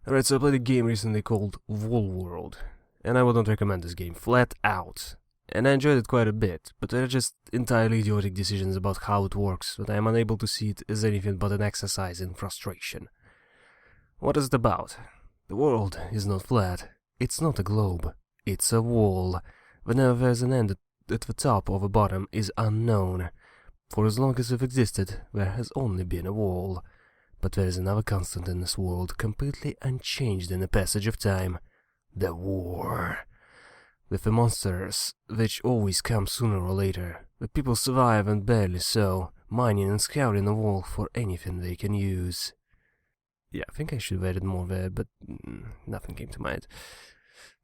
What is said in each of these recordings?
Alright, so I played a game recently called Wall World, and I would not recommend this game, flat out. And I enjoyed it quite a bit, but there are just entirely idiotic decisions about how it works, that I am unable to see it as anything but an exercise in frustration. What is it about? The world is not flat, it's not a globe, it's a wall. Whenever there's an end at the top or the bottom is unknown. For as long as we've existed, there has only been a wall. But there is another constant in this world, completely unchanged in the passage of time. The war. With the monsters, which always come sooner or later, the people survive and barely so, mining and scouring the wall for anything they can use. Yeah, I think I should have added more there, but nothing came to mind.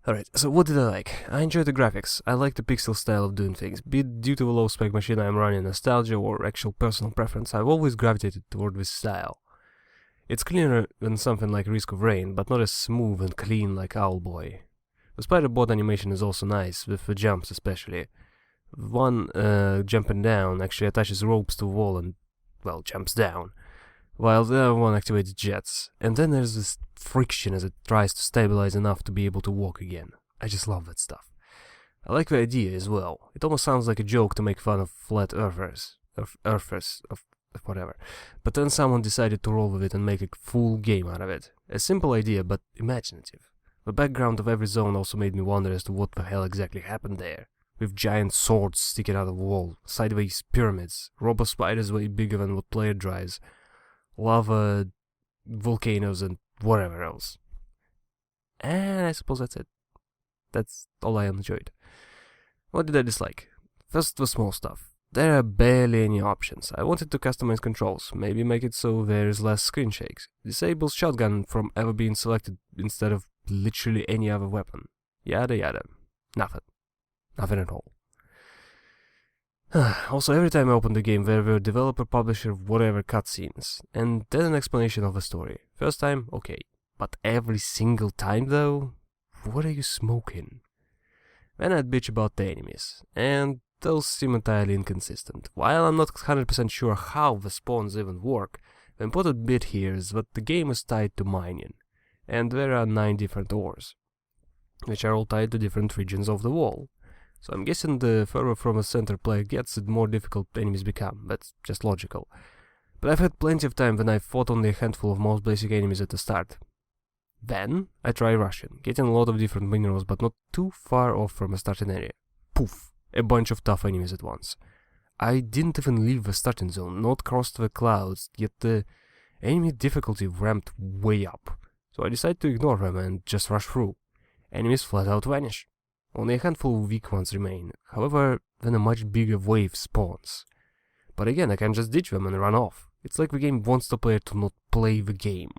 Alright, so what did I like? I enjoyed the graphics. I like the pixel style of doing things. Be it due to the low spec machine I am running, nostalgia, or actual personal preference, I've always gravitated toward this style. It's cleaner than something like Risk of Rain, but not as smooth and clean like Owlboy. The spider bot animation is also nice, with the jumps especially. One jumping down actually attaches ropes to the wall and, well, jumps down, while the other one activates jets. And then there's this friction as it tries to stabilize enough to be able to walk again. I just love that stuff. I like the idea as well. It almost sounds like a joke to make fun of flat earthers, whatever. But then someone decided to roll with it and make a full game out of it. A simple idea, but imaginative. The background of every zone also made me wonder as to what the hell exactly happened there. With giant swords sticking out of the wall, sideways pyramids, robo spiders way bigger than what player drives, lava, volcanoes, and whatever else. And I suppose that's it. That's all I enjoyed. What did I dislike? First, the small stuff. There are barely any options. I wanted to customize controls, maybe make it so there is less screen shakes. Disable shotgun from ever being selected instead of literally any other weapon. Yada yada. Nothing. Nothing at all. Also, every time I opened the game, there were developer, publisher, whatever cutscenes, and then an explanation of the story. First time, okay. But every single time though? What are you smoking? Then I'd bitch about the enemies, and those seem entirely inconsistent. While I'm not 100% sure how the spawns even work, the important bit here is that the game is tied to mining, and there are 9 different ores, which are all tied to different regions of the wall. So I'm guessing the further from the center player gets, the more difficult enemies become. That's just logical. But I've had plenty of time when I fought only a handful of most basic enemies at the start. Then I try rushing, getting a lot of different minerals but not too far off from a starting area. Poof! A bunch of tough enemies at once. I didn't even leave the starting zone, not cross the clouds, yet the enemy difficulty ramped way up. So I decided to ignore them and just rush through. Enemies flat out vanish. Only a handful of weak ones remain, however, then a much bigger wave spawns. But again, I can just ditch them and run off. It's like the game wants the player to not play the game.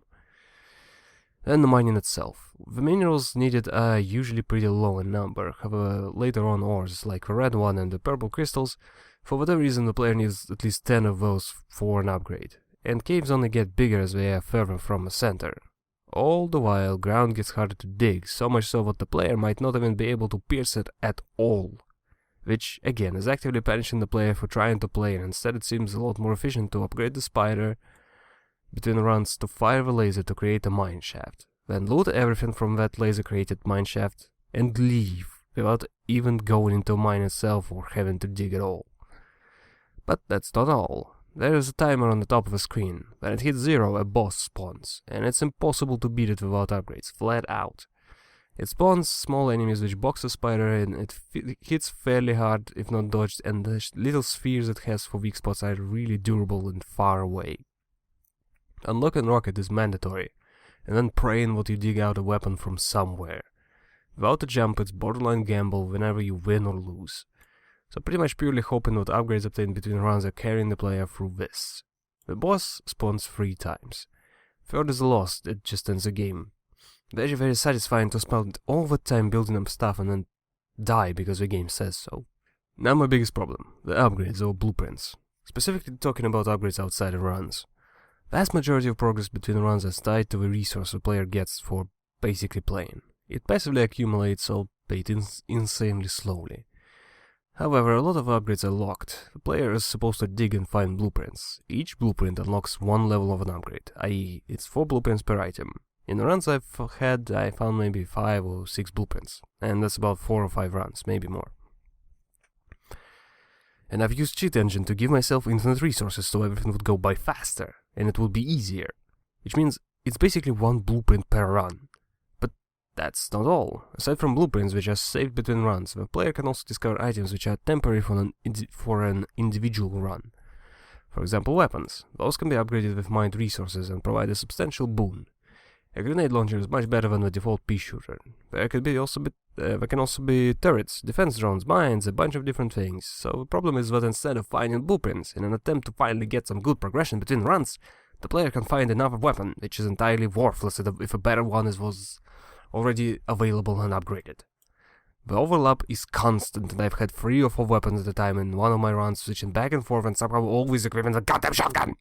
Then the mining itself. The minerals needed are usually pretty low in number, however, later on ores, like the red one and the purple crystals, for whatever reason the player needs at least 10 of those for an upgrade, and caves only get bigger as they are further from the center. All the while, ground gets harder to dig, so much so that the player might not even be able to pierce it at all. Which, again, is actively punishing the player for trying to play, and instead it seems a lot more efficient to upgrade the spider between runs to fire the laser to create a mine shaft, then loot everything from that laser created mine shaft, and leave, without even going into a mine itself or having to dig at all. But that's not all. There is a timer on the top of the screen. When it hits 0, a boss spawns, and it's impossible to beat it without upgrades, flat out. It spawns small enemies which box the spider and it hits fairly hard if not dodged, and the little spheres it has for weak spots are really durable and far away. Unlocking rocket is mandatory, and then praying that you dig out a weapon from somewhere. Without a jump, it's borderline gamble whenever you win or lose. So pretty much purely hoping that upgrades obtained between runs are carrying the player through this. The boss spawns 3 times. Third is lost, it just ends the game. Very satisfying to spend all the time building up stuff and then die because the game says so. Now my biggest problem, the upgrades or blueprints. Specifically talking about upgrades outside of runs. Vast majority of progress between runs is tied to the resource the player gets for basically playing. It passively accumulates, albeit insanely slowly. However, a lot of upgrades are locked. The player is supposed to dig and find blueprints. Each blueprint unlocks one level of an upgrade, i.e. it's 4 blueprints per item. In the runs I've had, I found maybe 5 or 6 blueprints, and that's about 4 or 5 runs, maybe more. And I've used cheat engine to give myself infinite resources so everything would go by faster, and it would be easier, which means it's basically 1 blueprint per run. But that's not all. Aside from blueprints which are saved between runs, the player can also discover items which are temporary for an individual run. For example, weapons. Those can be upgraded with mined resources and provide a substantial boon. A grenade launcher is much better than the default pea shooter. There can also be turrets, defense drones, mines, a bunch of different things. So the problem is that instead of finding blueprints, in an attempt to finally get some good progression between runs, the player can find another weapon, which is entirely worthless if a better one was already available and upgraded. The overlap is constant, and I've had 3 or 4 weapons at a time in one of my runs, switching back and forth and somehow always equipping the goddamn shotgun!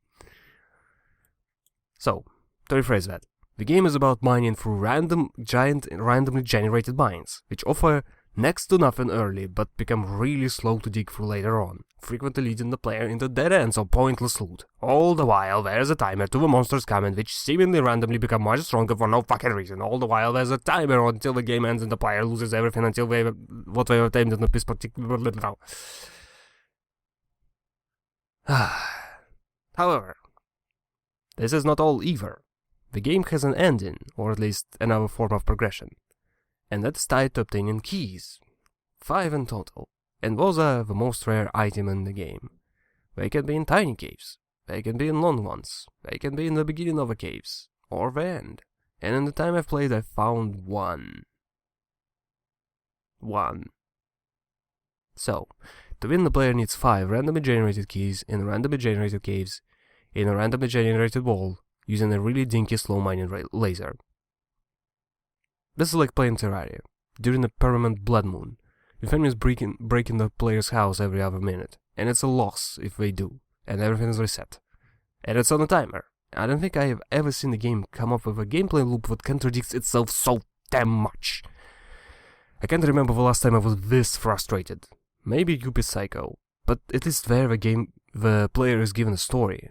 So, to rephrase that, the game is about mining through randomly generated mines, which offer next to nothing early but become really slow to dig through later on, frequently leading the player into dead ends or pointless loot. All the while there's a timer to the monsters coming which seemingly randomly become much stronger for no fucking reason. All the while there's a timer until the game ends and the player loses everything until what they obtained in this particular... However, this is not all either. The game has an ending, or at least another form of progression, and that is tied to obtaining keys. 5 in total, and those are the most rare item in the game. They can be in tiny caves, they can be in long ones, they can be in the beginning of the caves, or the end, and in the time I've played I found one. So, to win the player needs 5 randomly generated keys in randomly generated caves, in a randomly generated wall, using a really dinky slow mining laser. This is like playing Terraria, during a permanent blood moon, with enemies breaking the player's house every other minute, and it's a loss if they do, and everything is reset. And it's on a timer. I don't think I have ever seen a game come up with a gameplay loop that contradicts itself so damn much. I can't remember the last time I was this frustrated. Maybe Cupid Psycho, but at least there the player is given a story.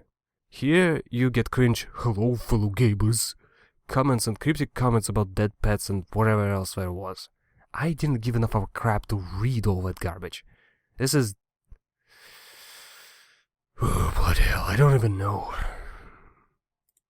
Here you get cringe "hello fellow gamers" comments and cryptic comments about dead pets and whatever else there was. I didn't give enough of a crap to read all that garbage. This is... oh, bloody hell, I don't even know.